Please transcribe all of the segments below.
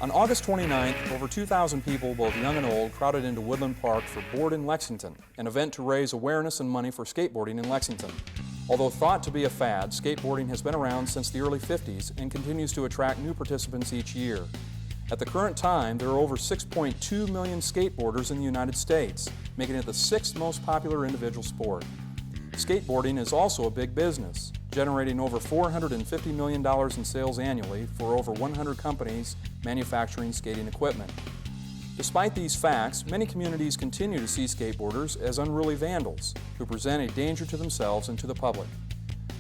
On August 29th, over 2,000 people, both young and old, crowded into Woodland Park for Board in Lexington, an event to raise awareness and money for skateboarding in Lexington. Although thought to be a fad, skateboarding has been around since the early 50s and continues to attract new participants each year. At the current time, there are over 6.2 million skateboarders in the United States, making it the sixth most popular individual sport. Skateboarding is also a big business, generating over $450 million in sales annually for over 100 companies manufacturing skating equipment. Despite these facts, many communities continue to see skateboarders as unruly vandals who present a danger to themselves and to the public.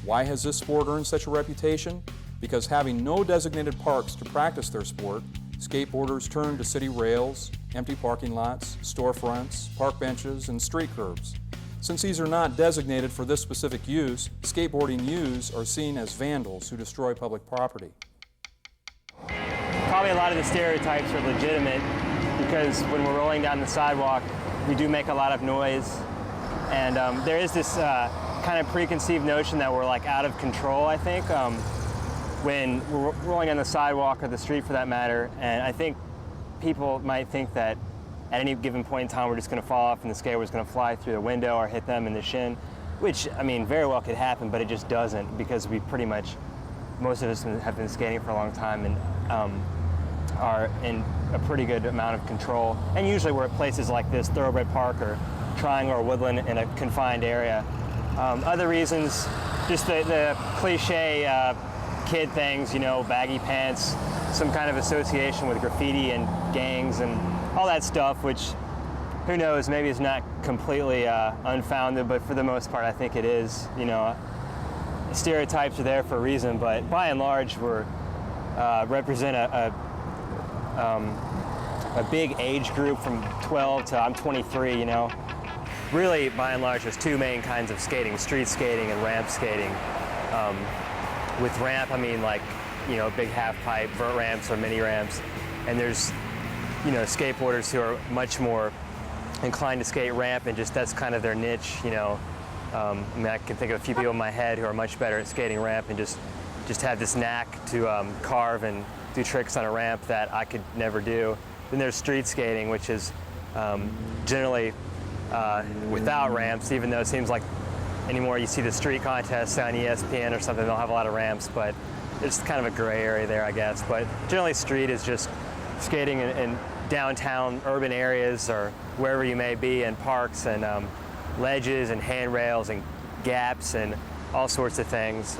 Why has this sport earned such a reputation? Because having no designated parks to practice their sport, skateboarders turn to city rails, empty parking lots, storefronts, park benches, and street curbs. Since these are not designated for this specific use, skateboarding youths are seen as vandals who destroy public property. Probably a lot of the stereotypes are legitimate because when we're rolling down the sidewalk, we do make a lot of noise. And there is this kind of preconceived notion that we're like out of control, I think, when we're rolling on the sidewalk or the street for that matter. And I think people might think that at any given point in time we're just going to fall off and the skateboard's going to fly through the window or hit them in the shin, which, I mean, very well could happen, but it just doesn't because we pretty much, most of us have been skating for a long time and are in a pretty good amount of control. And usually we're at places like this, Thoroughbred Park or Triangle or Woodland in a confined area. Other reasons, just the cliche kid things, you know, baggy pants, some kind of association with graffiti and gangs and all that stuff, which, who knows, maybe it's not completely unfounded, but for the most part I think it is. You know, stereotypes are there for a reason, but by and large we're represent a big age group from 12 to I'm 23, you know. Really, by and large, there's two main kinds of skating, street skating and ramp skating. With ramp, I mean like, you know, big half pipe, vert ramps or mini ramps. And there's, you know, skateboarders who are much more inclined to skate ramp and just that's kind of their niche, you know. I mean, I can think of a few people in my head who are much better at skating ramp and just have this knack to carve and do tricks on a ramp that I could never do. Then there's street skating, which is generally without ramps, even though it seems like anymore you see the street contests on ESPN or something, they'll have a lot of ramps, but it's kind of a gray area there, I guess. But generally street is just skating in downtown urban areas or wherever you may be, in parks and ledges and handrails and gaps and all sorts of things.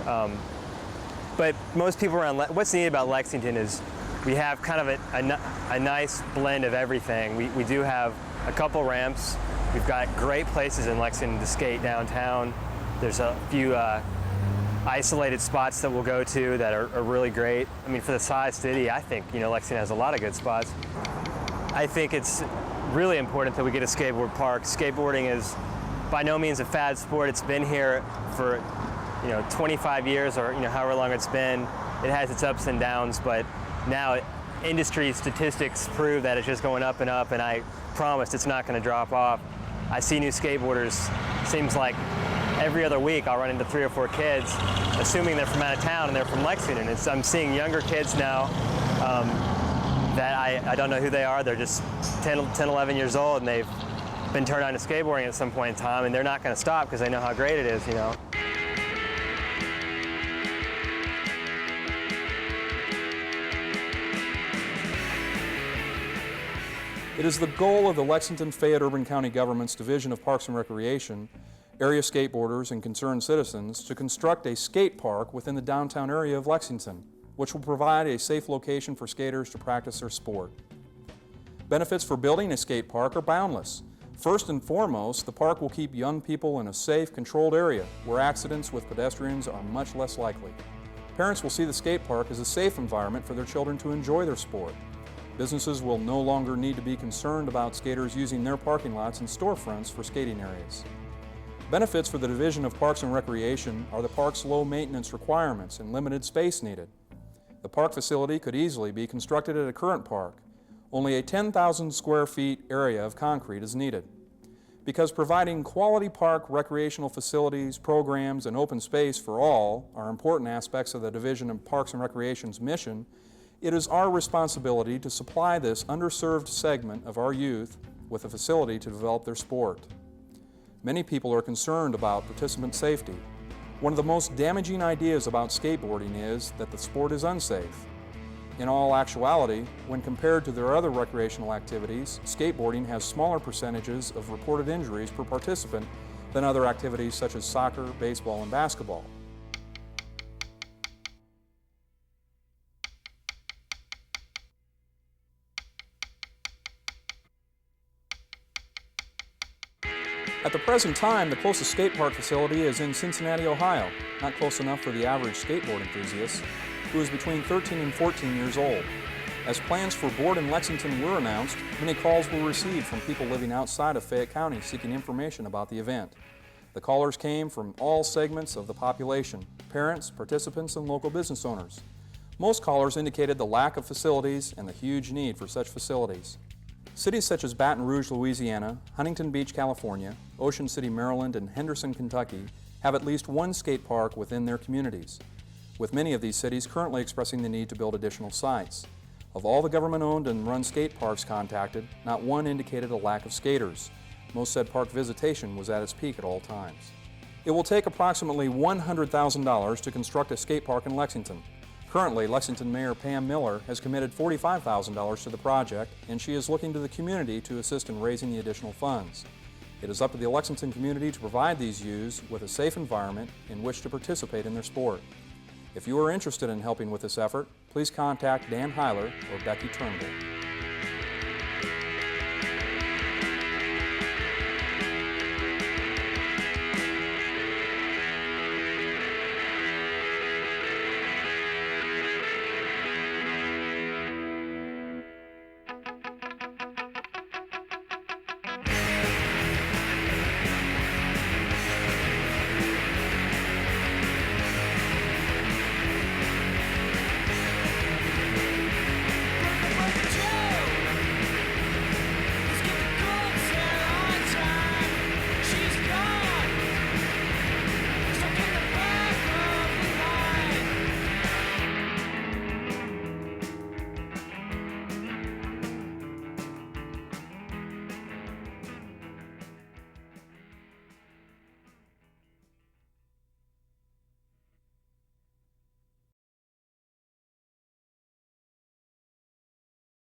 But most people around, what's neat about Lexington is we have kind of a nice blend of everything. We do have a couple ramps. We've got great places in Lexington to skate downtown. There's a few isolated spots that we'll go to that are really great. I mean, for the size city, I think, you know, Lexington has a lot of good spots. I think it's really important that we get a skateboard park. Skateboarding is by no means a fad sport. It's been here for, you know, 25 years or, you know, however long it's been. It has its ups and downs, but now industry statistics prove that it's just going up, and I promise it's not going to drop off. I see new skateboarders, seems like every other week I'll run into 3 or 4 kids, assuming they're from out of town and they're from Lexington. I'm seeing younger kids now that I don't know who they are. They're just 10, 11 years old and they've been turned on to skateboarding at some point in time, and they're not going to stop because they know how great it is, you know. It is the goal of the Lexington-Fayette Urban County Government's Division of Parks and Recreation, area skateboarders, and concerned citizens to construct a skate park within the downtown area of Lexington, which will provide a safe location for skaters to practice their sport. Benefits for building a skate park are boundless. First and foremost, the park will keep young people in a safe, controlled area where accidents with pedestrians are much less likely. Parents will see the skate park as a safe environment for their children to enjoy their sport. Businesses will no longer need to be concerned about skaters using their parking lots and storefronts for skating areas. Benefits for the Division of Parks and Recreation are the park's low maintenance requirements and limited space needed. The park facility could easily be constructed at a current park. Only a 10,000 square feet area of concrete is needed. Because providing quality park recreational facilities, programs, and open space for all are important aspects of the Division of Parks and Recreation's mission, It is our responsibility to supply this underserved segment of our youth with a facility to develop their sport. Many people are concerned about participant safety. One of the most damaging ideas about skateboarding is that the sport is unsafe. In all actuality, when compared to their other recreational activities, skateboarding has smaller percentages of reported injuries per participant than other activities such as soccer, baseball, and basketball. At the present time, the closest skate park facility is in Cincinnati, Ohio, not close enough for the average skateboard enthusiast, who is between 13 and 14 years old. As plans for board in Lexington were announced, many calls were received from people living outside of Fayette County seeking information about the event. The callers came from all segments of the population: parents, participants, and local business owners. Most callers indicated the lack of facilities and the huge need for such facilities. Cities such as Baton Rouge, Louisiana, Huntington Beach, California, Ocean City, Maryland, and Henderson, Kentucky have at least one skate park within their communities, with many of these cities currently expressing the need to build additional sites. Of all the government-owned and run skate parks contacted, not one indicated a lack of skaters. Most said park visitation was at its peak at all times. It will take approximately $100,000 to construct a skate park in Lexington. Currently, Lexington Mayor Pam Miller has committed $45,000 to the project, and she is looking to the community to assist in raising the additional funds. It is up to the Lexington community to provide these youths with a safe environment in which to participate in their sport. If you are interested in helping with this effort, please contact Dan Heiler or Becky Turnbull.